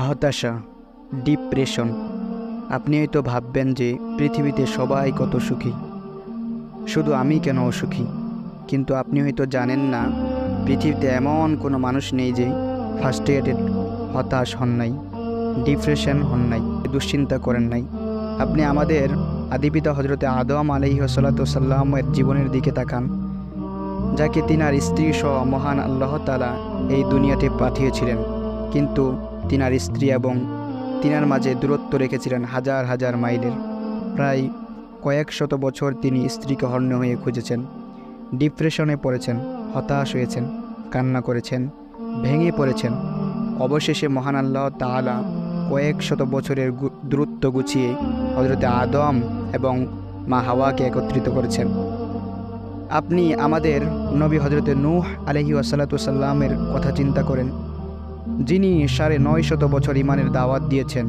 হতাশা, ডিপ্রেশন। আপনি হয়তো ভাববেন যে পৃথিবীতে সবাই কত সুখী, শুধু আমি কেন অসুখী। কিন্তু আপনি হয়তো জানেন না, পৃথিবীতে এমন কোনো মানুষ নেই যে ফ্রাস্ট্রেটেড, হতাশ হন নাই, ডিপ্রেশন হন নাই, দুশ্চিন্তা করেন নাই। আপনি আমাদের আদিপিতা হজরতে আদম আলাইহিসসালামের জীবনের দিকে তাকান, যাকে তিনার স্ত্রী সহ মহান আল্লাহ তাআলা এই দুনিয়াতে পাঠিয়েছিলেন। কিন্তু তিনার স্ত্রী এবং তিনার মাঝে দূরত্ব রেখেছিলেন হাজার হাজার মাইলের। প্রায় কয়েক শত বছর তিনি স্ত্রীকে হন্যে হয়ে খুঁজেছেন, ডিপ্রেশনে পড়েছেন, হতাশ হয়েছেন, কান্না করেছেন, ভেঙে পড়েছেন। অবশেষে মহান আল্লাহ তাআলা কয়েক শত বছরের দূরত্ব গুছিয়ে হজরতে আদম এবং মা হাওয়াকে একত্রিত করেছেন। আপনি আমাদের নবী হজরতে নূহ আলাইহিসসালামের কথা চিন্তা করেন, যিনি ৯৫০ বছর ইমানের দাওয়াত দিয়েছেন।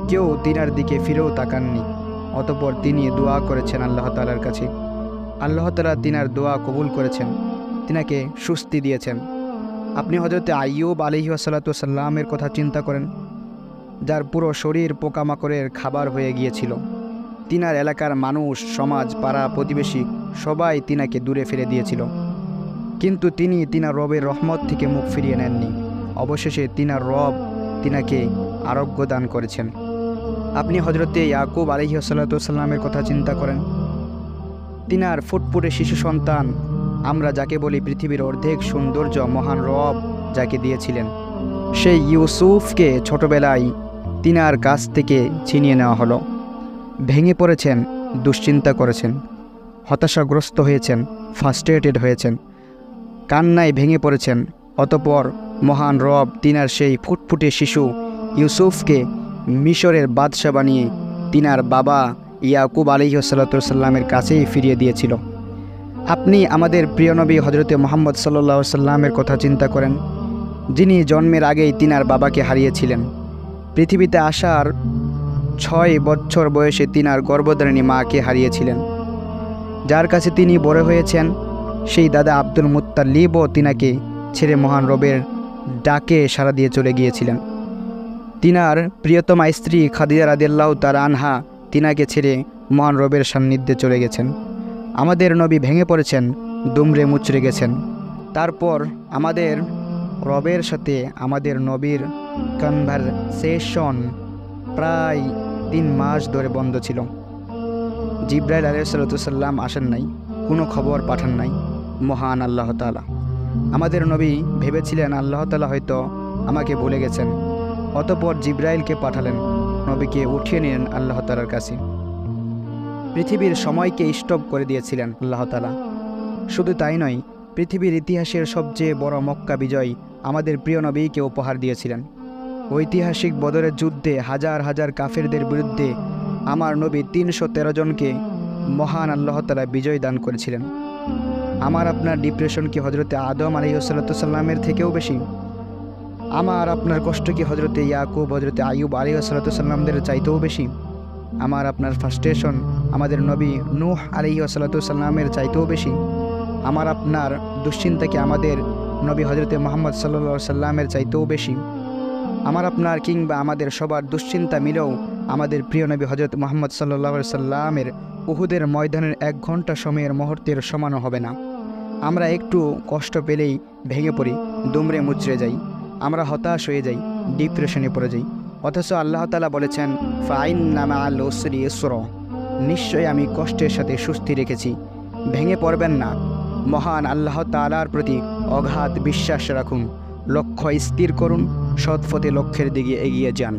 কেউ তিনার দিকে ফিরেও তাকাননি। অতঃপর তিনি দোয়া করেছেন আল্লাহ তাআলার কাছে। আল্লাহ তাআলা তিনার দোয়া কবুল করেছেন, তিনাকে সুস্থি দিয়েছেন। আপনি হজরতে আইয়ুব আলাইহিসসালামের কথা চিন্তা করেন, যার পুরো শরীর পোকামাকড়ের খাবার হয়ে গিয়েছিল। তিনার এলাকার মানুষ, সমাজ, পাড়া প্রতিবেশী সবাই তিনাকে দূরে ফেলে দিয়েছিল, কিন্তু তিনি তিনার রবের রহমত থেকে মুখ ফিরিয়ে নেননি। অবশেষে তিনার রব তিনাকে আরোগ্য দান করেছেন। আপনি হজরতে ইয়াকুব আলাইহিসসালামের কথা চিন্তা করেন, তিনার ফুটফুটে শিশু সন্তান, আমরা যাকে বলি পৃথিবীর অর্ধেক সৌন্দর্য, মহান রব যাকে দিয়েছিলেন, সেই ইউসুফকে ছোটবেলায় তিনার কাছ থেকে ছিনিয়ে নেওয়া হলো। ভেঙে পড়েছেন, দুশ্চিন্তা করেছেন, হতাশাগ্রস্ত হয়েছেন, ফ্রাস্ট্রেটেড হয়েছেন, কান্নায় ভেঙে পড়েছেন। অতঃপর মহান রব তিনার সেই ফুটফুটে শিশু ইউসুফকে মিশরের বাদশা বানিয়ে তিনার বাবা ইয়াকুব আলাইহিসসালামের কাছেই ফিরিয়ে দিয়েছিল। আপনি আমাদের প্রিয় নবী হজরতে মুহাম্মদ সাল্লাল্লাহু আলাইহি সাল্লামের কথা চিন্তা করেন, যিনি জন্মের আগেই তিনার বাবাকে হারিয়েছিলেন। পৃথিবীতে আসার ৬ বছর বয়সে তিনার গর্ভধারিণী মাকে হারিয়েছিলেন। যার কাছে তিনি বড় হয়েছেন, সেই দাদা আব্দুল মুত্তালিবও তিনাকে ছেড়ে মহান রবের ডাকে সাড়া দিয়ে চলে গিয়েছিলেন। তিনার প্রিয়তমা স্ত্রী খাদিজা রাদিয়াল্লাহু তাআলা আনহা তিনাকে ছেড়ে মহান রবের সান্নিধ্যে চলে গেছেন। আমাদের নবী ভেঙে পড়েছেন, দুমড়ে মুচড়ে গেছেন। তারপর আমাদের রবের সাথে আমাদের নবীর কনভারসেশন প্রায় ৩ মাস ধরে বন্ধ ছিল। জিবরাইল আলাইহিসসালাম আসেন নাই, কোনো খবর পাঠান নাই মহান আল্লাহ তাআলা। আমাদের নবী ভেবেছিলেন আল্লাহ তাআলা হয়তো আমাকে ভুলে গেছেন। অতঃপর জিবরাইলকে পাঠালেন, নবীকে উঠিয়ে নিলেন আল্লাহ তাআলার কাছে। পৃথিবীর সময়কে স্টপ করে দিয়েছিলেন আল্লাহ তাআলা। শুধু তাই নয়, পৃথিবীর ইতিহাসের সবচেয়ে বড় মক্কা বিজয় আমাদের প্রিয় নবীকে উপহার দিয়েছিলেন। ঐতিহাসিক বদরের যুদ্ধে হাজার হাজার কাফেরদের বিরুদ্ধে আমার নবী ৩১৩ জনকে মহান আল্লাহ তাআলা বিজয় দান করেছিলেন। আমার আপনার ডিপ্রেশন কি হজরতে আদম আলাইহিসসালামের থেকেও বেশি? আমার আপনার কষ্ট কি হজরতে ইয়াকুব, হজরতে আইয়ুব আলাইহিসসালামদের চাইতেও বেশি? আমার আপনার ফ্রাস্ট্রেশন আমাদের নবী নূহ আলাইহিসসালামের চাইতেও বেশি? আমার আপনার দুশ্চিন্তা কি আমাদের নবী হজরতে মুহাম্মদ সাল্লাল্লাহু আলাইহি সাল্লামের চাইতেও বেশি? আমার আপনার কিংবা আমাদের সবার দুশ্চিন্তা মিলেও আমাদের প্রিয় নবী হজরত মুহাম্মদ সাল্লাল্লাহু আলাইহি সাল্লামের উহুদের ময়দানের ১ ঘন্টা সময়ের মুহূর্তের সমানও হবে না। আমরা একটু কষ্ট পেলেই ভেঙে পড়ি, দুমড়ে মুচড়ে যাই, আমরা হতাশ হয়ে যাই, ডিপ্রেশনে পড়ে যাই। অথচ আল্লাহ তাআলা বলেছেন, ফাইন্না মাআল উসরি ইউসরা, নিশ্চয়ই আমি কষ্টের সাথে সুস্থি রেখেছি। ভেঙে পড়বেন না, মহান আল্লাহ তাআলার প্রতি অগাধ বিশ্বাস রাখুন, লক্ষ্য স্থির করুন, সৎ পথে লক্ষ্যের দিকে এগিয়ে যান।